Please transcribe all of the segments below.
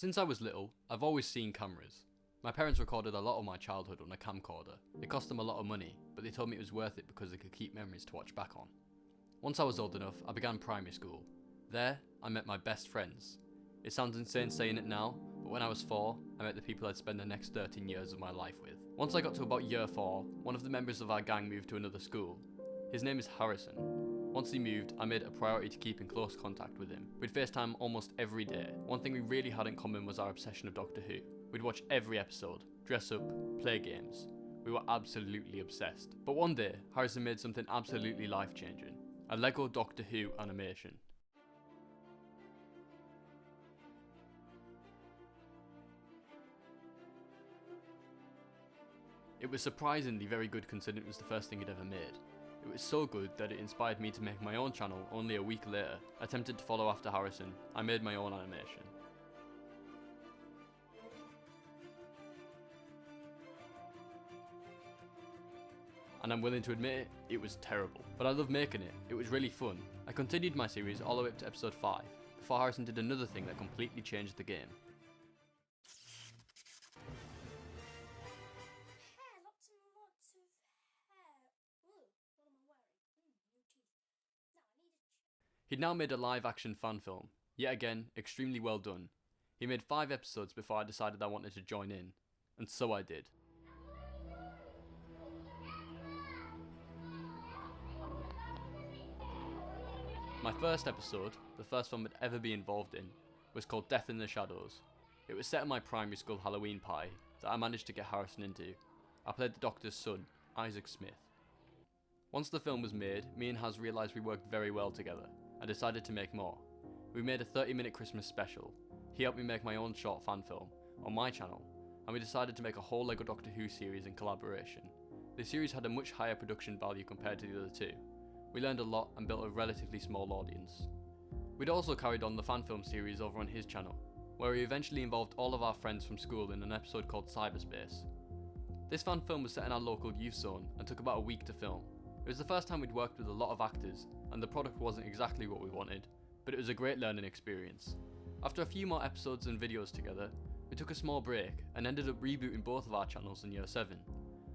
Since I was little, I've always seen cameras. My parents recorded a lot of my childhood on a camcorder. It cost them a lot of money, but they told me it was worth it because they could keep memories to watch back on. Once I was old enough, I began primary school. There, I met my best friends. It sounds insane saying it now, but when I was 4, I met the people I'd spend the next 13 years of my life with. Once I got to about year 4, one of the members of our gang moved to another school. His name is Harrison. Once he moved, I made it a priority to keep in close contact with him. We'd FaceTime almost every day. One thing we really had in common was our obsession of Doctor Who. We'd watch every episode, dress up, play games. We were absolutely obsessed. But one day, Harrison made something absolutely life-changing. A Lego Doctor Who animation. It was surprisingly very good considering it was the first thing he'd ever made. It was so good that it inspired me to make my own channel only a week later. Attempted to follow after Harrison, I made my own animation. And I'm willing to admit it was terrible. But I loved making it, it was really fun. I continued my series all the way up to episode 5, before Harrison did another thing that completely changed the game. He'd now made a live action fan film, yet again, extremely well done. He made 5 episodes before I decided I wanted to join in, and so I did. My first episode, the first film I'd ever be involved in, was called Death in the Shadows. It was set in my primary school Halloween party that I managed to get Harrison into. I played the Doctor's son, Isaac Smith. Once the film was made, me and Haz realised we worked very well together. I decided to make more. We made a 30-minute Christmas special. He helped me make my own short fan film on my channel, and we decided to make a whole Lego Doctor Who series in collaboration. The series had a much higher production value compared to the other two. We learned a lot and built a relatively small audience. We'd also carried on the fan film series over on his channel, where we eventually involved all of our friends from school in an episode called Cyberspace. This fan film was set in our local youth zone and took about a week to film. It was the first time we'd worked with a lot of actors, and the product wasn't exactly what we wanted, but it was a great learning experience. After a few more episodes and videos together, we took a small break and ended up rebooting both of our channels in year 7.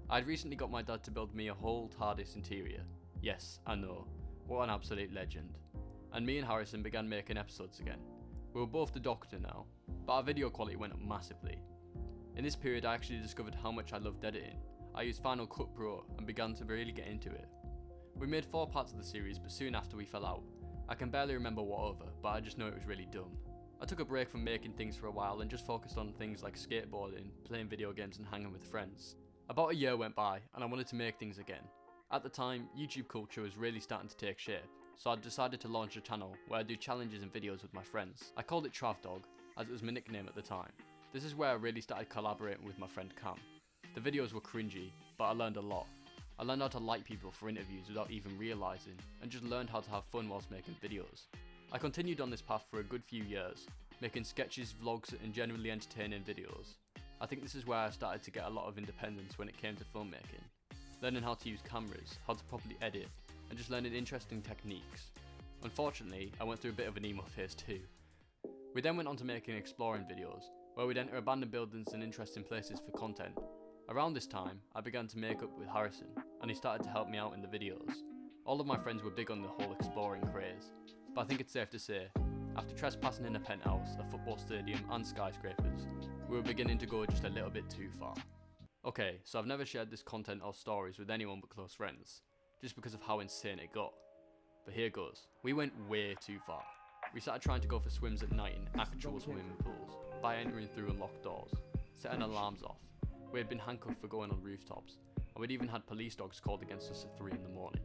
I'd recently got my dad to build me a whole TARDIS interior. Yes, I know, what an absolute legend. And me and Harrison began making episodes again. We were both the Doctor now, but our video quality went up massively. In this period I actually discovered how much I loved editing. I used Final Cut Pro and began to really get into it. We made 4 parts of the series, but soon after we fell out. I can barely remember what over, but I just know it was really dumb. I took a break from making things for a while and just focused on things like skateboarding, playing video games and hanging with friends. About a year went by and I wanted to make things again. At the time, YouTube culture was really starting to take shape, so I decided to launch a channel where I do challenges and videos with my friends. I called it Travdog, as it was my nickname at the time. This is where I really started collaborating with my friend Cam. The videos were cringy, but I learned a lot. I learned how to like people for interviews without even realising, and just learned how to have fun whilst making videos. I continued on this path for a good few years, making sketches, vlogs and generally entertaining videos. I think this is where I started to get a lot of independence when it came to filmmaking. Learning how to use cameras, how to properly edit, and just learning interesting techniques. Unfortunately, I went through a bit of an emo phase too. We then went on to making exploring videos, where we'd enter abandoned buildings and interesting places for content. Around this time, I began to make up with Harrison, and he started to help me out in the videos. All of my friends were big on the whole exploring craze, but I think it's safe to say, after trespassing in a penthouse, a football stadium and skyscrapers, we were beginning to go just a little bit too far. Okay, so I've never shared this content or stories with anyone but close friends, just because of how insane it got. But here goes. We went way too far. We started trying to go for swims at night in actual swimming pools, by entering through unlocked doors, setting alarms off. We had been handcuffed for going on rooftops, and we'd even had police dogs called against us at 3 in the morning.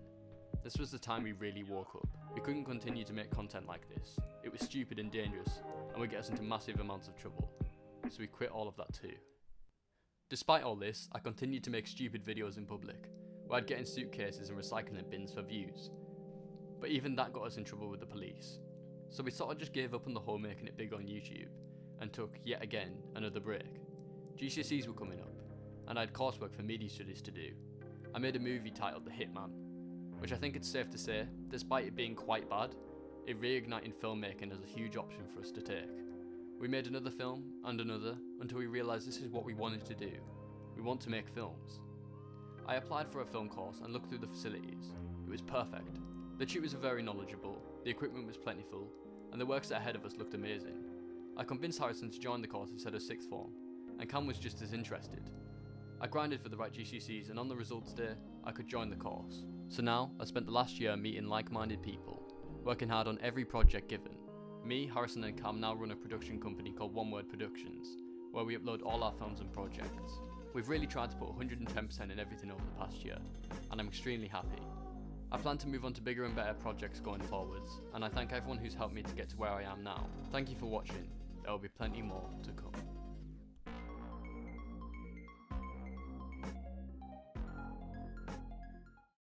This was the time we really woke up. We couldn't continue to make content like this. It was stupid and dangerous, and would get us into massive amounts of trouble. So we quit all of that too. Despite all this, I continued to make stupid videos in public, where I'd get in suitcases and recycling bins for views. But even that got us in trouble with the police. So we sort of just gave up on the whole making it big on YouTube, and took, yet again, another break. GCSEs were coming up, and I had coursework for media studies to do. I made a movie titled The Hitman, which I think it's safe to say, despite it being quite bad, it reignited filmmaking as a huge option for us to take. We made another film and another until we realised this is what we wanted to do. We want to make films. I applied for a film course and looked through the facilities. It was perfect. The tutors were very knowledgeable, the equipment was plentiful, and the works ahead of us looked amazing. I convinced Harrison to join the course instead of sixth form, and Cam was just as interested. I grinded for the right GCSEs, and on the results day, I could join the course. So now, I spent the last year meeting like-minded people, working hard on every project given. Me, Harrison and Cam now run a production company called One Word Productions, where we upload all our films and projects. We've really tried to put 110% in everything over the past year, and I'm extremely happy. I plan to move on to bigger and better projects going forwards, and I thank everyone who's helped me to get to where I am now. Thank you for watching. There will be plenty more to come.